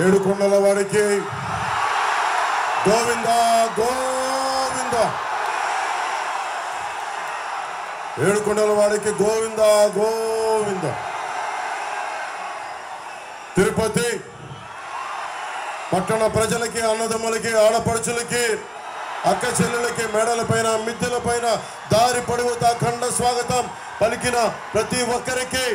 ఏడుకొండల వాడికి గోవింద గోవింద, ఏడుకొండల వాడికి గోవింద గోవింద. తిరుపతి పట్టణ ప్రజలకి, అన్నదమ్ములకి, ఆడపడుచులకి, అక్క చెల్లెలకి, మేడలపైన, మిద్దెలపైన దారి పొడవుతా ఖండ స్వాగతం పలికిన ప్రతి ఒక్కరికి,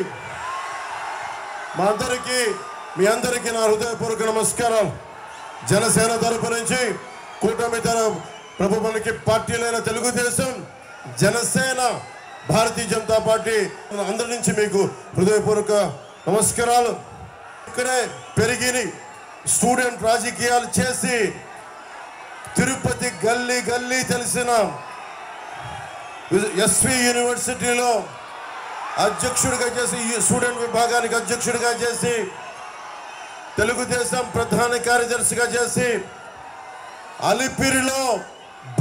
మీ అందరికీ నా హృదయపూర్వక నమస్కారాలు. జనసేన తరపు నుంచి, కూటమి ప్రభుత్వానికి పార్టీలైన తెలుగుదేశం, జనసేన, భారతీయ జనతా పార్టీ అందరి నుంచి మీకు హృదయపూర్వక నమస్కారాలు. ఇక్కడే పెరిగిని స్టూడెంట్ రాజకీయాలు చేసి తిరుపతి గల్లీ గల్లీ తెలిసిన ఎస్వి యూనివర్సిటీలో అధ్యక్షుడిగా చేసి, స్టూడెంట్ విభాగానికి అధ్యక్షుడిగా చేసి, తెలుగుదేశం ప్రధాన కార్యదర్శిగా చేసి, అలిపిరిలో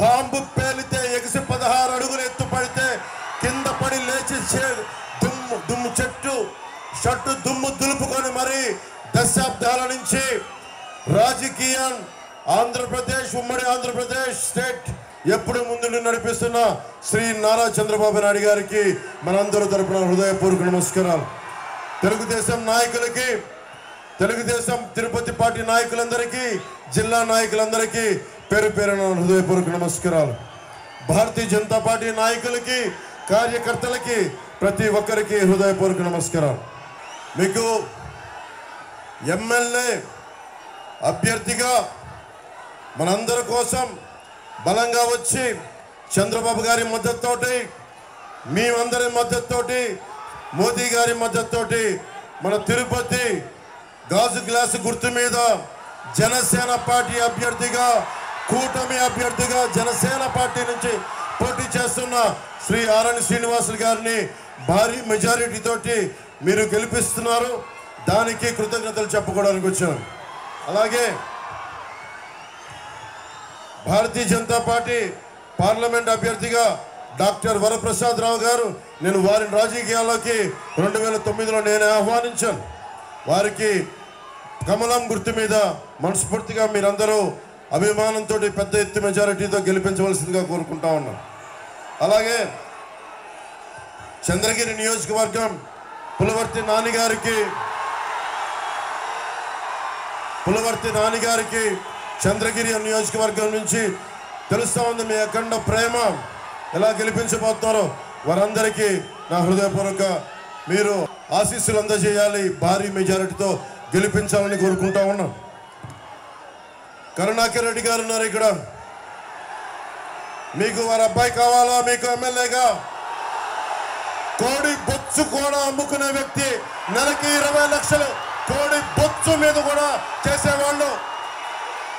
బాంబు పేలితే ఎగిసి 16 అడుగులు ఎత్తు పడితే కింద పడి లేచి దుమ్ము షట్టు దుమ్ము దులుపుకొని మరి దశాబ్దాల నుంచి రాజకీయం ఆంధ్రప్రదేశ్, ఉమ్మడి ఆంధ్రప్రదేశ్ స్టేట్ ఎప్పుడు ముందు నడిపిస్తున్న శ్రీ నారా చంద్రబాబు నాయుడు గారికి మనందరూ తరపున హృదయపూర్వక నమస్కారాలు. తెలుగుదేశం నాయకులకి, తెలుగుదేశం తిరుపతి పార్టీ నాయకులందరికీ, జిల్లా నాయకులందరికీ పేరు పేరున హృదయపూర్వక నమస్కారాలు. భారతీయ జనతా పార్టీ నాయకులకి, కార్యకర్తలకి, ప్రతి ఒక్కరికి హృదయపూర్వక నమస్కారాలు. మీకు ఎమ్మెల్యే అభ్యర్థిగా మనందరి కోసం బలంగా వచ్చి చంద్రబాబు గారి మద్దతుతోటి, మేమందరి మద్దతుతోటి, మోదీ గారి మద్దతుతోటి మన తిరుపతి గాజు గ్లాసు గుర్తు మీద జనసేన పార్టీ అభ్యర్థిగా, కూటమి అభ్యర్థిగా జనసేన పార్టీ నుంచి పోటీ చేస్తున్న శ్రీ ఆరణి శ్రీనివాసులు గారిని భారీ మెజారిటీ తోటి మీరు గెలిపిస్తున్నారు. దానికి కృతజ్ఞతలు చెప్పుకోవడానికి వచ్చాను. అలాగే భారతీయ జనతా పార్టీ పార్లమెంట్ అభ్యర్థిగా డాక్టర్ వరప్రసాద్ రావు గారు, నేను వారిని రాజకీయాల్లోకి 2009లో నేనే ఆహ్వానించాను. వారికి కమలం గుర్తు మీద మనస్ఫూర్తిగా మీరందరూ అభిమానంతో పెద్ద ఎత్తు మెజారిటీతో గెలిపించవలసిందిగా కోరుకుంటా ఉన్నాం. అలాగే చంద్రగిరి నియోజకవర్గం పులవర్తి నానిగారికి చంద్రగిరి నియోజకవర్గం నుంచి తెలుస్తా ఉంది మీ అఖండ ప్రేమ. ఎలా గెలిపించబోతున్నారో వారందరికీ నా హృదయపూర్వక మీరు ఆశీస్సులు అందజేయాలి, భారీ మెజారిటీతో గెలిపించాలని కోరుకుంటా ఉన్నాం. కరుణాకర్ రెడ్డి గారు ఉన్నారు ఇక్కడ. మీకు వారి అబ్బాయి కావాలా? మీకు ఎమ్మెల్యేగా కోడి బొచ్చు కూడా అమ్ముకునే వ్యక్తి, నెలకి 20 లక్షలు కోడి బొచ్చు మీద కూడా చేసేవాళ్ళు,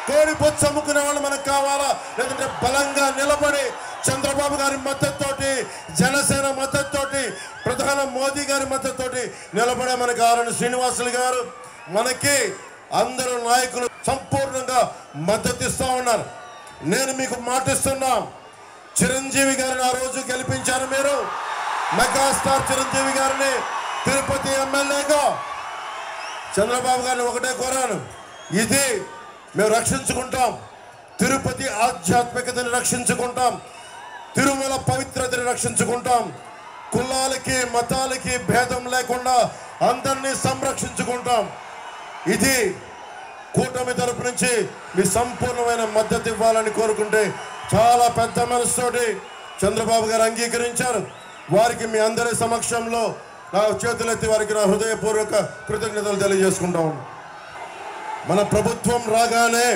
కోడి బొచ్చు అమ్ముకునే వాళ్ళు మనకు కావాలా? లేదంటే బలంగా నిలబడి చంద్రబాబు గారి మద్దతుతోటి, జనసేన మద్దతుతోటి, ప్రధాని మోదీ గారి మద్దతుతోటి నిలబడే మనకు ఆరణి శ్రీనివాసులు గారు, మనకి అందరూ నాయకులు సంపూర్ణంగా మద్దతు ఇస్తూ ఉన్నారు. నేను మీకు మాటిస్తున్నా, చిరంజీవి గారిని ఆ రోజు గెలిపించారు మీరు, మెగాస్టార్ చిరంజీవి గారిని తిరుపతి ఎమ్మెల్యేగా. చంద్రబాబు గారిని ఒకటే కోరాను, ఇది మేము రక్షించుకుంటాం, తిరుపతి ఆధ్యాత్మికతని రక్షించుకుంటాం, తిరుమల పవిత్రతని రక్షించుకుంటాం, కులాలకి మతాలకి భేదం లేకుండా అందరినీ సంరక్షించుకుంటాం. ఇది కూటమి తరపు నుంచి మీ సంపూర్ణమైన మద్దతు ఇవ్వాలని కోరుకుంటే చాలా పెద్ద మనసుతోటి చంద్రబాబు గారు అంగీకరించారు. వారికి మీ అందరి సమక్షంలో నా చేతులెత్తి వారికి నా హృదయపూర్వక కృతజ్ఞతలు తెలియజేసుకుంటా ఉన్నాను. మన ప్రభుత్వం రాగానే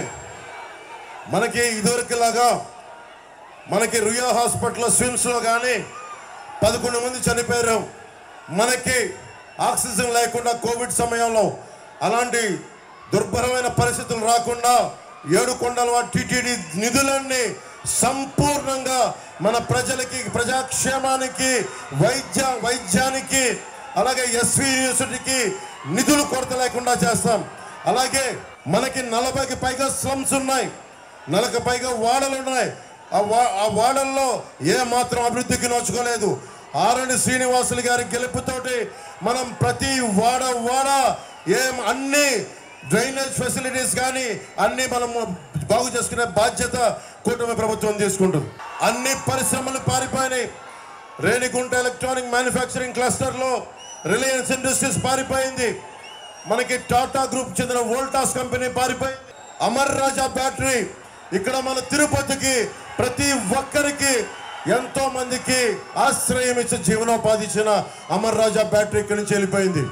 మనకి ఇదివరకులాగా మనకి రుయా హాస్పిటల్ స్విమ్స్లో కానీ 11 మంది చనిపోయారు. మనకి ఆక్సిజన్ లేకుండా కోవిడ్ సమయంలో అలాంటి దుర్భరమైన పరిస్థితులు రాకుండా ఏడుకొండల టీటీడీ నిధులన్నీ సంపూర్ణంగా మన ప్రజలకి, ప్రజాక్షేమానికి, వైద్యానికి, అలాగే ఎస్వి యూనివర్సిటీకి నిధులు కొరత లేకుండా చేస్తాం. అలాగే మనకి 40కి పైగా స్లమ్స్ ఉన్నాయి, 40కి పైగా వాడలు ఉన్నాయి. ఆ వాడల్లో ఏ మాత్రం అభివృద్ధికి నోచుకోలేదు. ఆరణి శ్రీనివాసులు గారి గెలుపుతోటి మనం ప్రతి వాడ అన్ని డ్రైనేజ్ ఫెసిలిటీస్ కానీ అన్ని మనం బాగు చేసుకునే బాధ్యత కూటమి ప్రభుత్వం తీసుకుంటుంది. అన్ని పరిశ్రమలు పారిపోయినాయి. రేణిగుంట ఎలక్ట్రానిక్ మ్యానుఫ్యాక్చరింగ్ క్లస్టర్లో రిలయన్స్ ఇండస్ట్రీస్ పారిపోయింది. మనకి టాటా గ్రూప్ చెందిన వోల్టాస్ కంపెనీ పారిపోయింది. అమర్ రాజా బ్యాటరీ ఇక్కడ మన తిరుపతికి ప్రతి ఒక్కరికి ఎంతో మందికి ఆశ్రయం ఇచ్చి జీవనోపాధి ఇచ్చిన అమర్ రాజా బ్యాటరీ ఇక్కడి నుంచి వెళ్ళిపోయింది.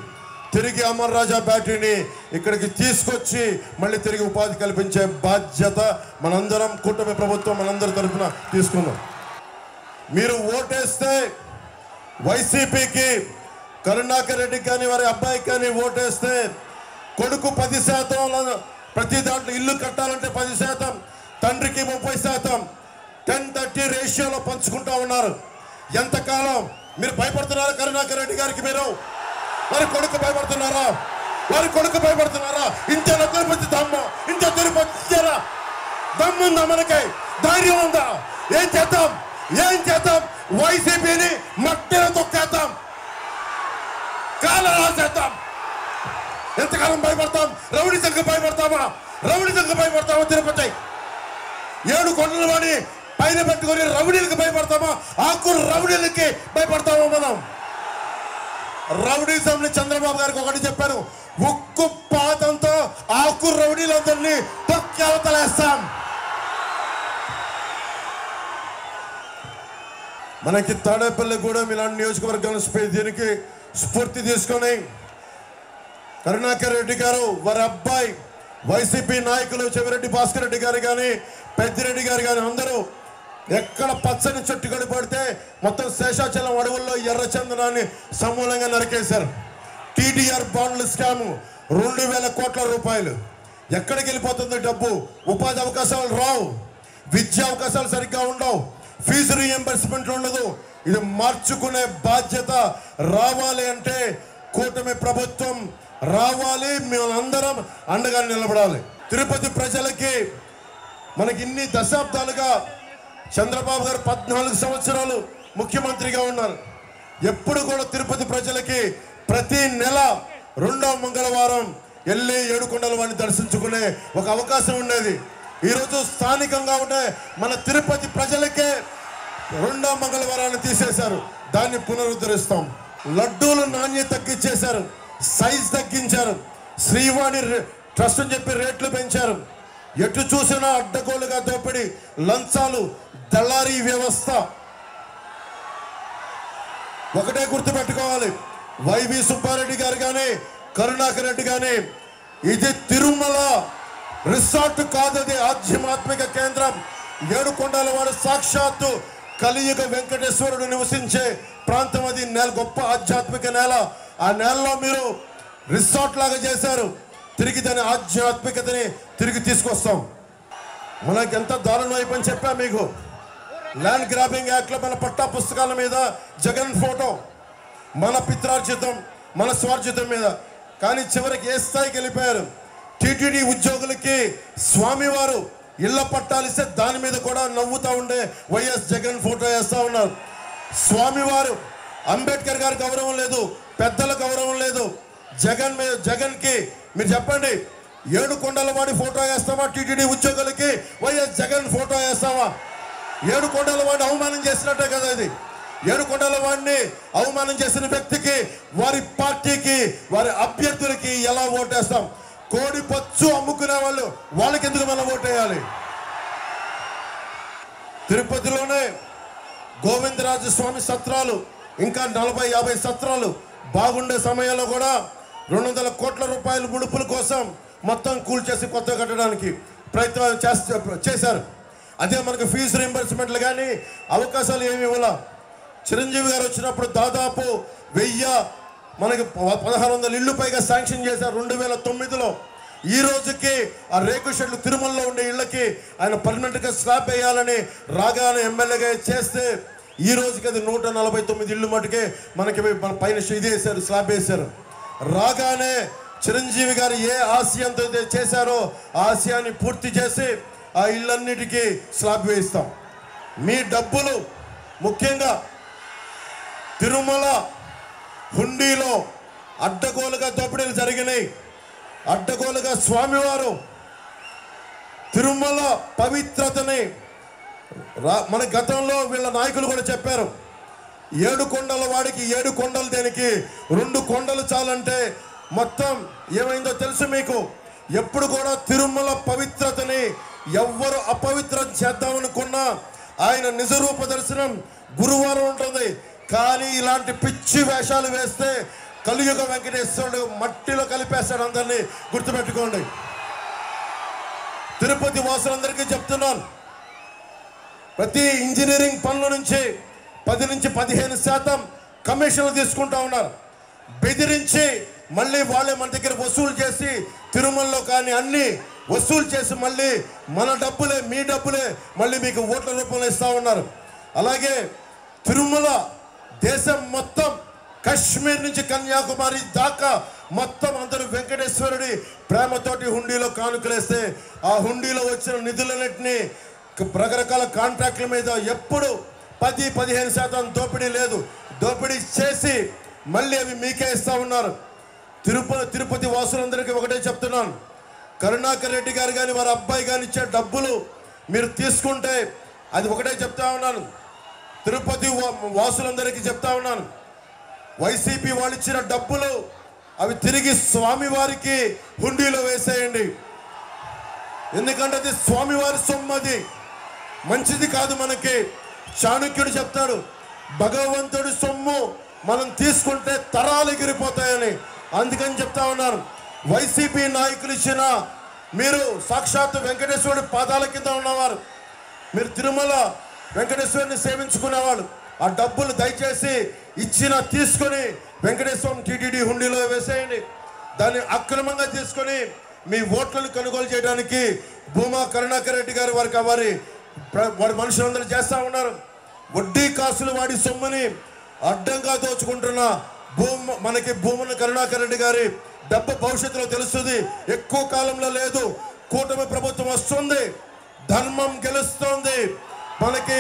తిరిగి అమర్ రాజా బ్యాటరీని ఇక్కడికి తీసుకొచ్చి మళ్ళీ తిరిగి ఉపాధి కల్పించే బాధ్యత మనందరం కూటమి ప్రభుత్వం మనందరి తరఫున తీసుకున్నాం. మీరు ఓటేస్తే వైసీపీకి కరుణాకర్ రెడ్డికి కానీ వారి అబ్బాయికి కానీ ఓటేస్తే కొడుకు 10% ప్రతి దాంట్లో ఇల్లు కట్టాలంటే 10%, తండ్రికి 30%, 10-30 రేషియోలో పంచుకుంటా ఉన్నారు. ఎంతకాలం మీరు భయపడుతున్నారా కరుణాకర్ రెడ్డి గారికి? మీరు వారి కొడుకు భయపడుతున్నారా? వారి కొడుకు భయపడుతున్నారా? ఇంత తిరుపతి దమ్ము, ఇంత తిరుపతి దమ్ముందా? మనకి ధైర్యం ఉందా? ఏం చేద్దాం? వైసీపీని మట్టిలో తొక్కేద్దాం, కాలం రాసేద్దాం. ఎంతకాలం భయపడతాం? రౌడీజంగా భయపడతామా? తిరుపతి 7 కొండల వాడి పైన పెట్టుకొని రౌడీలకు భయపడతామా? ఆకురు రౌడీలకి భయపడతామా? మనం రౌడీజంని చంద్రబాబు గారికి ఒకటి చెప్పాను, ఉక్కు పాతంతో ఆకురు రౌడీలందరినీ తొక్కి అవతలేస్తాం. మనకి తాడేపల్లి కూడా ఇలాంటి నియోజకవర్గాలను దీనికి స్ఫూర్తి తీసుకొని కరుణాకర్ రెడ్డి గారు వారి అబ్బాయి వైసీపీ నాయకులు చెవిరెడ్డి భాస్కర్ రెడ్డి గారు కానీ పెద్దిరెడ్డి గారు కానీ అందరూ ఎక్కడ పచ్చని చెట్టు కడిపడితే మొత్తం శేషాచలం అడవుల్లో ఎర్రచందనాన్ని సమూలంగా నరికేశారు. టీడీఆర్ బాండ్ల స్కాము 2000 కోట్ల రూపాయలు. ఎక్కడికి వెళ్ళిపోతుంది డబ్బు? ఉపాధి అవకాశాలు రావు, విద్యా అవకాశాలు సరిగ్గా ఉండవు, ఫీజు రీఎంబర్స్మెంట్ ఉండదు. ఇది మార్చుకునే బాధ్యత రావాలి అంటే కూటమి ప్రభుత్వం రావాలి, మేమందరం అండగా నిలబడాలి. తిరుపతి ప్రజలకి మనకి ఇన్ని దశాబ్దాలుగా చంద్రబాబు గారు 14 సంవత్సరాలు ముఖ్యమంత్రిగా ఉన్నారు. ఎప్పుడు కూడా తిరుపతి ప్రజలకి ప్రతి నెల 2వ మంగళవారం వెళ్ళి ఏడుకొండల వాడిని దర్శించుకునే ఒక అవకాశం ఉండేది. ఈరోజు స్థానికంగా ఉండే మన తిరుపతి ప్రజలకే 2వ మంగళవారాన్ని తీసేశారు. దాన్ని పునరుద్ధరిస్తాం. లడ్డూలు నాణ్యత తగ్గించేశారు, సైజ్ తగ్గించారు, శ్రీవాణి ట్రస్ట్ అని చెప్పి రేట్లు పెంచారు. ఎటు చూసినా అడ్డగోలుగా దోపిడి, లంచాలు, దళారీ వ్యవస్థ. ఒకటే గుర్తుపెట్టుకోవాలి, వైవి సుబ్బారెడ్డి గారు కానీ కరుణాకర్ రెడ్డి కానీ ఇది తిరుమల రిసార్ట్ కాదు, అది ఆధ్యాత్మిక కేంద్రం. ఏడుకొండల వాడు సాక్షాత్తు కలియుగ వెంకటేశ్వరుడు నివసించే ప్రాంతం. అది గొప్ప ఆధ్యాత్మిక నేల. ఆ నేలలో మీరు రిసార్ట్ లాగా చేశారు. తిరిగి దాని ఆధ్యాత్మికతని తిరిగి తీసుకొస్తాం. మనకి ఎంత దారుణం అయిపోయింది చెప్పా మీకు. ల్యాండ్ గ్రాబింగ్ యాక్ట్లో మన పట్టా పుస్తకాల మీద జగన్ ఫోటో, మన పిత్రార్జితం, మన స్వార్జితం మీద. కానీ చివరికి ఏ స్థాయికి వెళ్ళిపోయారు? టీటీడీ ఉద్యోగులకి స్వామివారు ఇళ్ల పట్టాలిస్తే దాని మీద కూడా నవ్వుతూ ఉండే వైఎస్ జగన్ ఫోటో వేస్తూ ఉన్నారు. స్వామివారు అంబేద్కర్ గారి గౌరవం లేదు, పెద్దల గౌరవం లేదు. జగన్కి మీరు చెప్పండి, ఏడుకొండల వాడి ఫోటో వేస్తావా? టీటీడీ ఉద్యోగులకి వైఎస్ జగన్ ఫోటో వేస్తావా? ఏడుకొండల వాడిని అవమానం చేసినట్టే కదా ఇది. ఏడుకొండల వాడిని అవమానం చేసిన వ్యక్తికి, వారి పార్టీకి, వారి అభ్యర్థులకి ఎలా ఓటేస్తాం? కోడి పచ్చు అమ్ముకునే వాళ్ళు వాళ్ళకి ఎందుకు మనం ఓటేయాలి? తిరుపతిలోనే గోవిందరాజు స్వామి సత్రాలు ఇంకా 40-50 సత్రాలు బాగుండే సమయంలో కూడా 200 కోట్ల రూపాయల ముడుపుల కోసం మొత్తం కూల్చేసి కొత్త కట్టడానికి ప్రయత్నం చేశారు. అదే మనకు ఫీజు రీంబర్స్మెంట్లు కానీ అవకాశాలు ఏమి ఇవ్వాల. చిరంజీవి గారు వచ్చినప్పుడు దాదాపు 1000 మనకి 1600 ఇళ్ళు పైగా శాంక్షన్ చేశారు 2009లో. ఈ రోజుకి ఆ రేకు షెడ్లు తిరుమలలో ఉండే ఇళ్ళకి ఆయన పర్మనెంట్గా స్లాబ్ వేయాలని రాగానే ఎమ్మెల్యేగా చేస్తే ఈ రోజుకి అది 149 ఇళ్ళు మటుకే మనకి మన పైన ఇది వేశారు, స్లాబ్ వేశారు. రాగానే చిరంజీవి గారు ఏ ఆశయంతో చేశారో ఆ ఆశయాన్ని పూర్తి చేసి ఆ ఇళ్ళన్నిటికీ స్లాబ్ వేయిస్తాం. మీ డబ్బులు ముఖ్యంగా తిరుమల హుండీలో అడ్డగోలుగా దోపిడీలు జరిగినాయి. అడ్డగోలుగా స్వామివారు తిరుమల పవిత్రతని మన గతంలో వీళ్ళ నాయకులు కూడా చెప్పారు. 7 కొండల వాడికి 7 కొండలు దేనికి, 2 కొండలు చాలంటే మొత్తం ఏమైందో తెలుసు మీకు. ఎప్పుడు కూడా తిరుమల పవిత్రతని ఎవ్వరు అపవిత్రం చేద్దామనుకున్నా ఆయన నిజరూప దర్శనం గురువారం ఉంటుంది. కానీ ఇలాంటి పిచ్చి వేషాలు వేస్తే కలియుగ వెంకటేశ్వరుడు మట్టిలో కలిపేస్తాడు. అందరినీ గుర్తుపెట్టుకోండి. తిరుపతి వాసులందరికీ చెప్తున్నాను, ప్రతి ఇంజనీరింగ్ పనుల నుంచి 10 నుంచి 15% కమిషన్లు తీసుకుంటా ఉన్నారు. బెదిరించి మళ్ళీ వాళ్ళే మన దగ్గర వసూలు చేసి తిరుమలలో కానీ అన్ని వసూలు చేసి మళ్ళీ మన డబ్బులే మీ డబ్బులే మళ్ళీ మీకు ఓట్ల రూపంలో ఇస్తూ ఉన్నారు. అలాగే తిరుమల దేశం మొత్తం కశ్మీర్ నుంచి కన్యాకుమారి దాకా మొత్తం అందరూ వెంకటేశ్వరుడి ప్రేమతోటి హుండీలో కానుకలేస్తే ఆ హుండీలో వచ్చిన నిధులన్నింటినీ రకరకాల కాంట్రాక్టుల మీద ఎప్పుడు 10-15% దోపిడీ లేదు. దోపిడీ చేసి మళ్ళీ అవి మీకే ఇస్తూ ఉన్నారు. తిరుపతి వాసులందరికీ ఒకటే చెప్తున్నాను, కరుణాకర్ రెడ్డి గారు కానీ వారి అబ్బాయి కానీ ఇచ్చే డబ్బులు మీరు తీసుకుంటే అది ఒకటే చెప్తా ఉన్నాను. తిరుపతి వాసులందరికీ చెప్తా ఉన్నాను, వైసీపీ వాళ్ళు ఇచ్చిన డబ్బులు అవి తిరిగి స్వామివారికి హుండీలో వేసేయండి. ఎందుకంటే అది స్వామివారి సొమ్మది, మంచిది కాదు మనకి. చాణక్యుడు చెప్తాడు, భగవంతుడి సొమ్ము మనం తీసుకుంటే తరాలు ఎగిరిపోతాయని. అందుకని చెప్తా ఉన్నాను, వైసీపీ నాయకులు ఇచ్చిన మీరు సాక్షాత్తు వెంకటేశ్వరుడి పాదాల కింద ఉన్నవారు, మీరు తిరుమల వెంకటేశ్వరుని సేవించుకునేవాళ్ళు. ఆ డబ్బులు దయచేసి ఇచ్చిన తీసుకొని వెంకటేశ్వరం టీటీడీ హుండీలో వేసేయండి. దాన్ని అక్రమంగా తీసుకొని మీ ఓట్లను కొనుగోలు చేయడానికి భూమా కరుణాకర్ రెడ్డి గారు వారి మనుషులందరూ చేస్తూ ఉన్నారు. వడ్డీ కాసులు వాడి సొమ్ముని అడ్డంగా దోచుకుంటున్న మనకి భూమన కరుణాకర్ రెడ్డి గారి డబ్బు భవిష్యత్తులో తెలుస్తుంది. ఎక్కువ కాలంలో లేదు. కూటమి ప్రభుత్వం వస్తుంది, ధర్మం గెలుస్తుంది, మనకి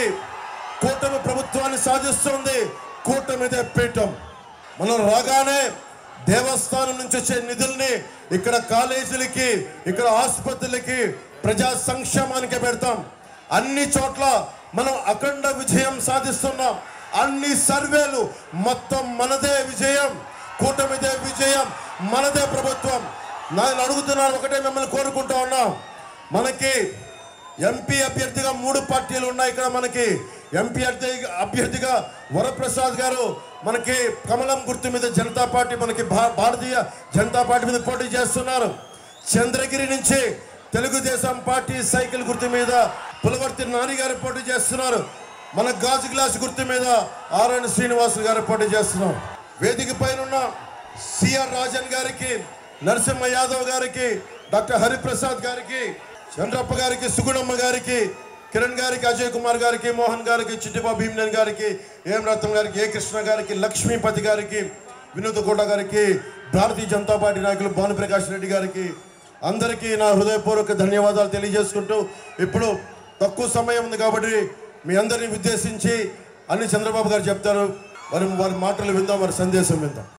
కూటమి ప్రభుత్వాన్ని సాధిస్తుంది. కూటమిదే పీఠం. మనం రాగానే దేవస్థానం నుంచి వచ్చే నిధుల్ని ఇక్కడ కాలేజీలకి, ఇక్కడ ఆసుపత్రులకి, ప్రజా సంక్షేమానికి పెడతాం. అన్ని చోట్ల మనం అఖండ విజయం సాధిస్తున్నాం. అన్ని సర్వేలు మొత్తం మనదే విజయం, కూటమిదే విజయం, మనదే ప్రభుత్వం. నేను అడుగుతున్నాను, ఒకటే మిమ్మల్ని కోరుకుంటా ఉన్నాం, మనకి ఎంపీ అభ్యర్థిగా 3 పార్టీలు ఉన్నాయి. ఇక్కడ మనకి ఎంపీ అభ్యర్థిగా వరప్రసాద్ గారు మనకి కమలం గుర్తు మీద జనతా పార్టీ, మనకి భారతీయ జనతా పార్టీ మీద పోటీ చేస్తున్నారు. చంద్రగిరి నుంచి తెలుగుదేశం పార్టీ సైకిల్ గుర్తు మీద పులవర్తి నాని గారు పోటీ చేస్తున్నారు. మన గాజు గ్లాస్ గుర్తు మీద ఆర్ఎన్ శ్రీనివాస్ గారు పోటీ చేస్తున్నారు. వేదిక పైన ఉన్న సిఆర్ రాజన్ గారికి, నరసింహ యాదవ్ గారికి, డాక్టర్ హరిప్రసాద్ గారికి, చంద్రప్ప గారికి, సుగుణమ్మ గారికి, కిరణ్ గారికి, అజయ్ కుమార్ గారికి, మోహన్ గారికి, చిట్టిబాబు భీమనేని గారికి, ఏం రత్నం గారికి, ఏ కృష్ణ గారికి, లక్ష్మీపతి గారికి, వినోద్ గౌడ గారికి, భారతీయ జనతా పార్టీ నాయకులు భానుప్రకాష్ రెడ్డి గారికి అందరికీ నా హృదయపూర్వక ధన్యవాదాలు తెలియజేసుకుంటూ, ఇప్పుడు తక్కువ సమయం ఉంది కాబట్టి మీ అందరినీ ఉద్దేశించి అన్ని చంద్రబాబు గారు చెప్తారు. వారి మాటలు విందాం, వారి సందేశం విందాం.